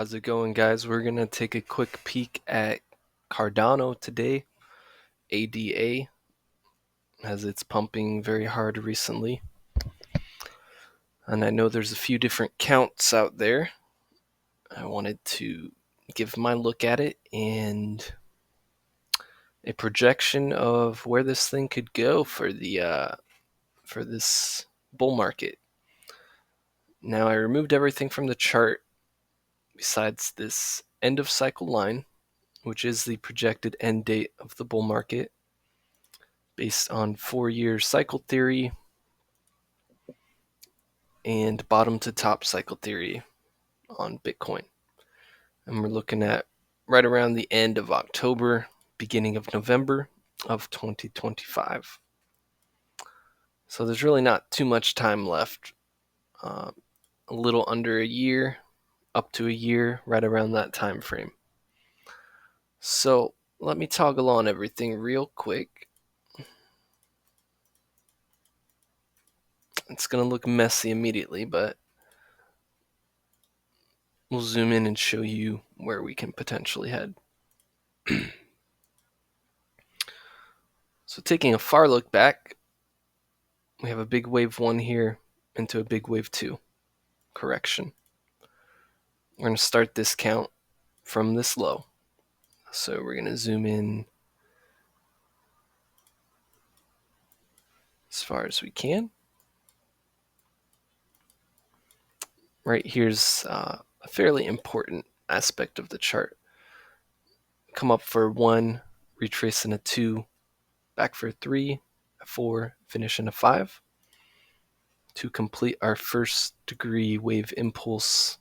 How's it going, guys? We're going to take a quick peek at Cardano today. ADA, as it's pumping very hard recently. And I know there's a few different counts out there. I wanted to give my look at it and a projection of where this thing could go for this bull market. Now, I removed everything from the chart besides this end of cycle line, which is the projected end date of the bull market based on 4-year cycle theory and bottom to top cycle theory on Bitcoin. And we're looking at right around the end of October, beginning of November of 2025. So there's really not too much time left. A little under a year, up to a year, right around that time frame. So let me toggle on everything real quick. It's going to look messy immediately, but we'll zoom in and show you where we can potentially head. So taking a far look back, we have a big wave 1 here into a big wave 2 correction. We're going to start this count from this low. So we're going to zoom in as far as we can. Right here's a fairly important aspect of the chart. Come up for 1, retrace in a 2, back for a 3, a 4, finish in a 5 to complete our first degree wave impulse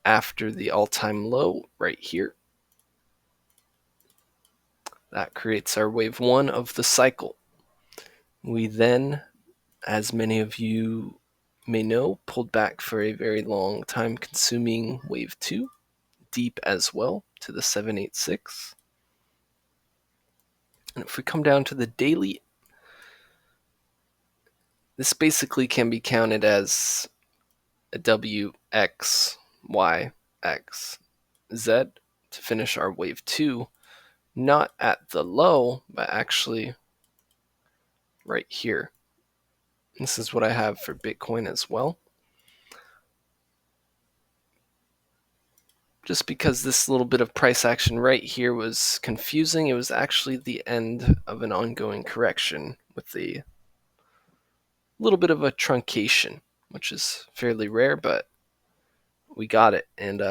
after the all-time low right here. That creates our wave 1 of the cycle. We then, as many of you may know, pulled back for a very long time consuming wave 2, deep as well to the 786. And if we come down to the daily, this basically can be counted as a W, X, Y, X, Z to finish our wave 2, not at the low, but actually right here. This is what I have for Bitcoin as well. Just because this little bit of price action right here was confusing, it was actually the end of an ongoing correction with a little bit of a truncation, which is fairly rare, but we got it. And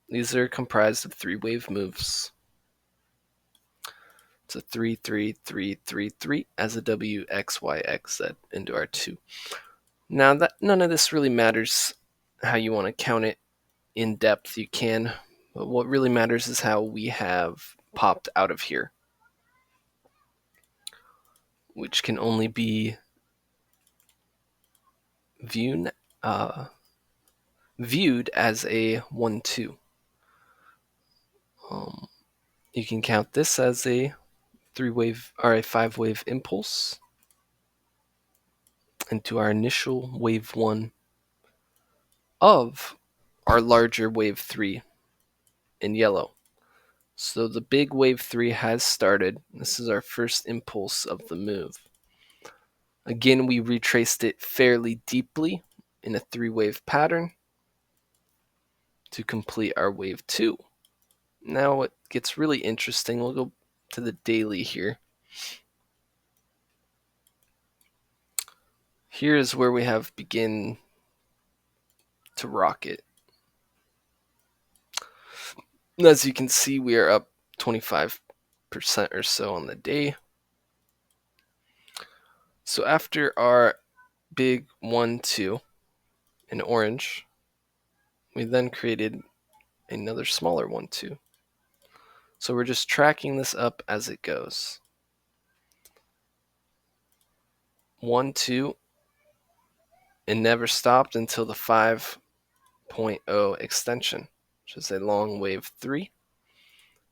these are comprised of 3 wave moves. It's a 3, 3, 3, 3, 3 as a W, X, Y, X, Z into our 2. Now, that none of this really matters how you want to count it in depth, you can. But what really matters is how we have popped out of here, which can only be viewed as a 1-2. You can count this as a 3-wave or a 5-wave impulse into our initial wave 1 of our larger wave 3 in yellow. So the big wave 3 has started. This is our first impulse of the move. Again, we retraced it fairly deeply in a 3-wave pattern to complete our wave 2. Now what gets really interesting, we'll go to the daily here. Here is where we have begin to rocket. As you can see, we are up 25% or so on the day. So after our big 1-2 in orange, we then created another smaller 1-2. So we're just tracking this up as it goes. 1-2, it never stopped until the 5.0 extension, which is a long wave 3.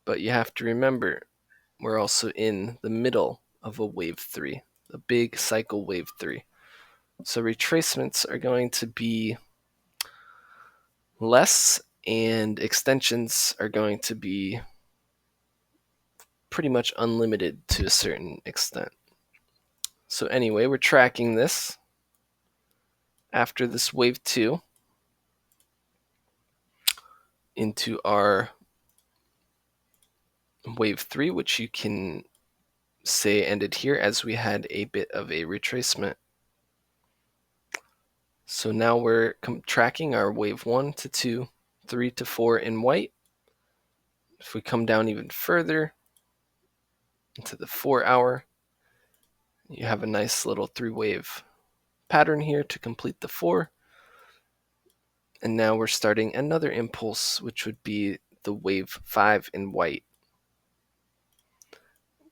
But you have to remember, we're also in the middle of a wave 3, the big cycle wave 3. So retracements are going to be less and extensions are going to be pretty much unlimited to a certain extent. So anyway, we're tracking this. After this wave 2 into our wave 3, which you can say ended here as we had a bit of a retracement. So now we're tracking our wave 1 to 2, 3 to 4 in white. If we come down even further into the 4 hour, you have a nice little 3-wave pattern here to complete the 4. And now we're starting another impulse, which would be the wave 5 in white.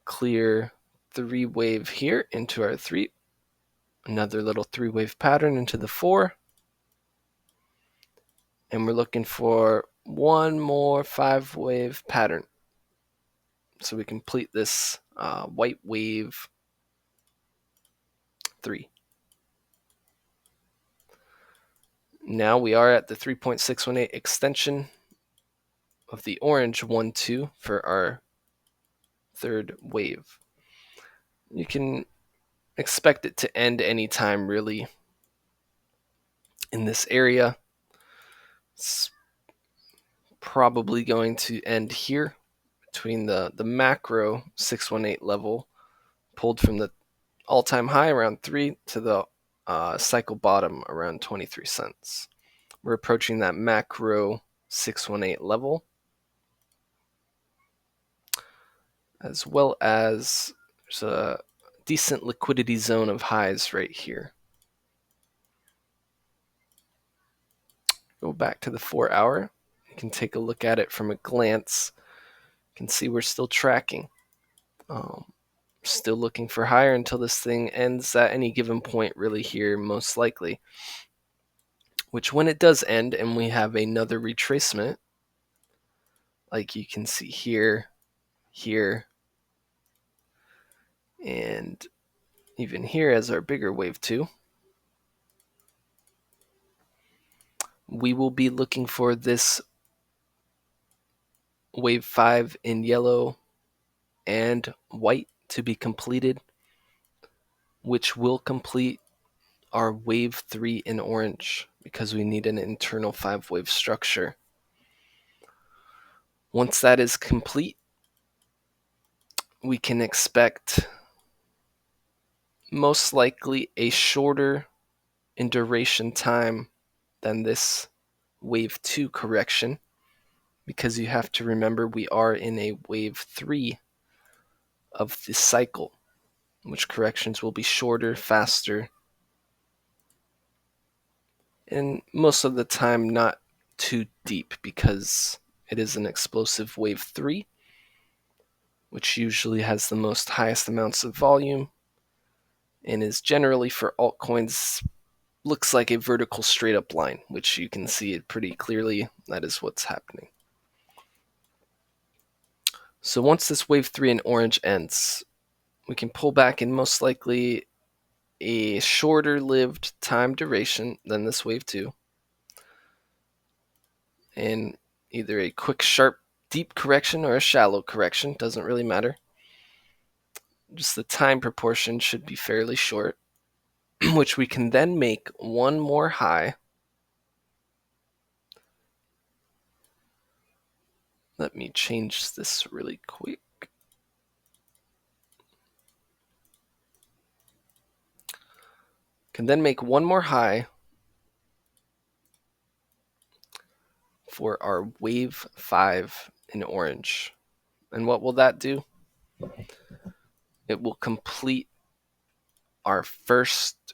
Clear 3-wave here into our 3. Another little 3-wave pattern into the 4. And we're looking for one more 5-wave pattern. So we complete this white wave 3. Now we are at the 3.618 extension of the orange 1-2 for our 3rd wave. You can expect it to end anytime really in this area. It's probably going to end here between the macro 618 level pulled from the all-time high around 3 to the cycle bottom around 23 cents. We're approaching that macro 618 level, as well as there's a decent liquidity zone of highs right here. Go back to the 4 hour. You can take a look at it from a glance. You can see we're still tracking. Still looking for higher until this thing ends at any given point really here, most likely. Which when it does end and we have another retracement, like you can see here, here, and even here as our bigger wave 2, we will be looking for this wave 5 in yellow and white to be completed, which will complete our wave 3 in orange because we need an internal 5-wave structure. Once that is complete, we can expect most likely a shorter in duration time than this wave 2 correction, because you have to remember we are in a wave 3 of the cycle, which corrections will be shorter, faster, and most of the time not too deep because it is an explosive wave 3, which usually has the most highest amounts of volume and is generally for altcoins looks like a vertical straight up line, which you can see it pretty clearly. That is what's happening. So once this wave 3 in orange ends, we can pull back in most likely a shorter lived time duration than this wave 2, and either a quick, sharp, deep correction or a shallow correction, doesn't really matter. Just the time proportion should be fairly short, which we can then make one more high. Let me change this really quick. Can then make one more high for our wave 5 in orange. And what will that do? It will complete our first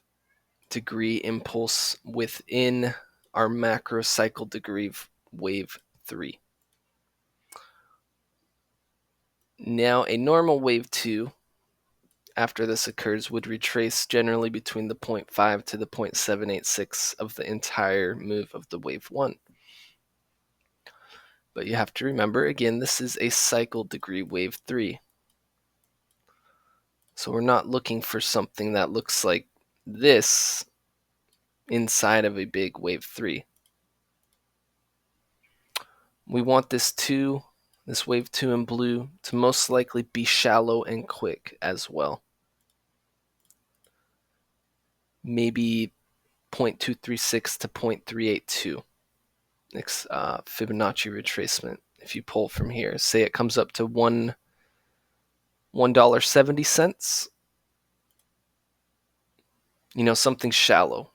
degree impulse within our macro cycle degree wave 3. Now, a normal wave 2, after this occurs, would retrace generally between the 0.5 to the 0.786 of the entire move of the wave 1. But you have to remember, again, this is a cycle degree wave 3. So we're not looking for something that looks like this inside of a big wave 3. We want this wave 2 in blue, to most likely be shallow and quick as well. Maybe 0.236 to 0.382 Fibonacci retracement. If you pull from here, say it comes up to $1.70, something shallow,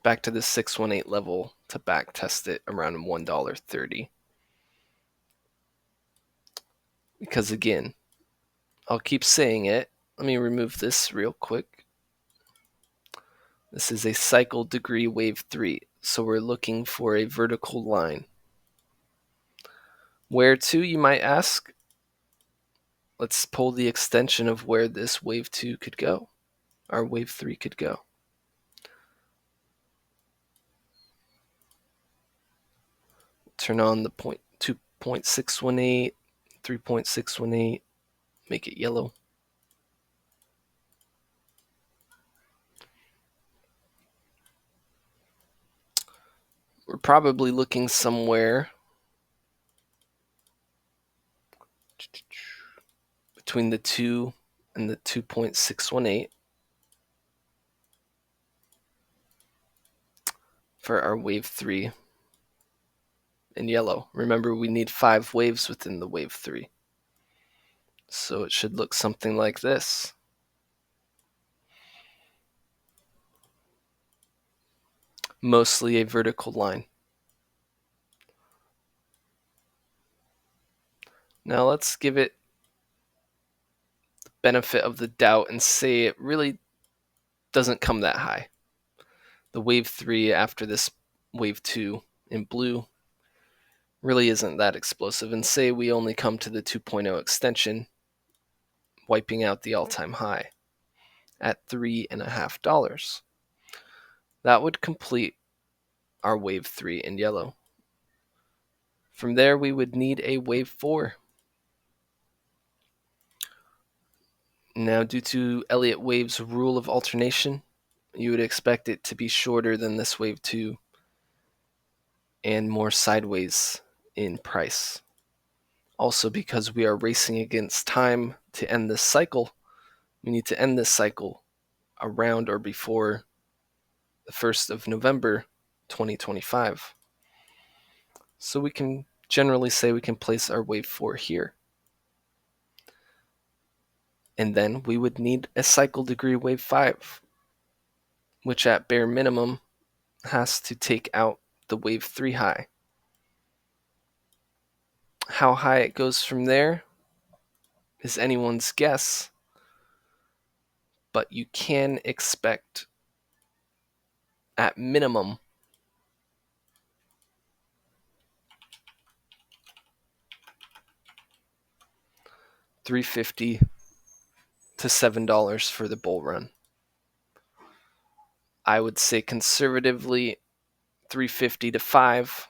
back to the 618 level to back test it around $1.30. Because again, I'll keep saying it. Let me remove this real quick. This is a cycle degree wave 3, so we're looking for a vertical line. Where to, you might ask? Let's pull the extension of where this wave 2 could go, or wave 3 could go. Turn on the 2.618, 3.618, make it yellow. We're probably looking somewhere between the 2 and the 2.618 for our wave 3 in yellow. Remember, we need 5 waves within the wave 3. So it should look something like this. Mostly a vertical line. Now let's give it the benefit of the doubt and say it really doesn't come that high. The wave 3 after this wave 2 in blue really isn't that explosive, and say we only come to the 2.0 extension, wiping out the all-time high at $3.50. That would complete our wave 3 in yellow. From there, we would need a wave 4. Now, due to Elliot wave's rule of alternation, you would expect it to be shorter than this wave 2 and more sideways in price. Also, because we are racing against time to end this cycle, we need to end this cycle around or before the 1st of November 2025. So we can generally say we can place our wave 4 here. And then we would need a cycle degree wave 5, which at bare minimum has to take out the wave 3 high. How high it goes from there is anyone's guess, but you can expect at minimum $3.50 to $7 for the bull run. I would say conservatively $3.50 to $5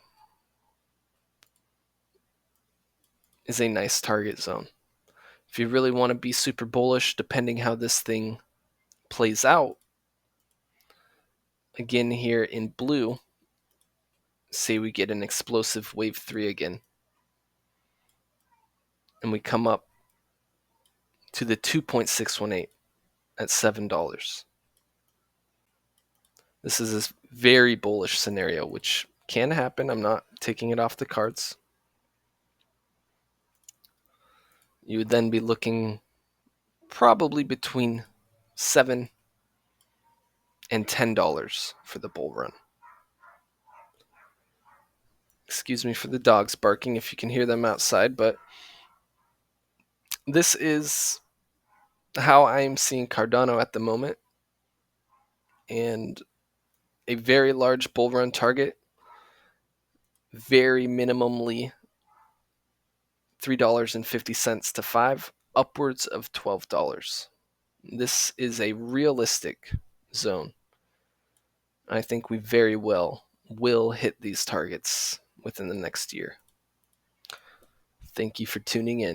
is a nice target zone. If you really want to be super bullish, depending how this thing plays out, again here in blue, say we get an explosive wave 3 again, and we come up to the 2.618 at $7. This is a very bullish scenario, which can happen. I'm not taking it off the cards. You would then be looking probably between $7 and $10 for the bull run. Excuse me for the dogs barking if you can hear them outside, but this is how I am seeing Cardano at the moment. And a very large bull run target, very minimally $3.50 to $5, upwards of $12. This is a realistic zone. I think we very well will hit these targets within the next year. Thank you for tuning in.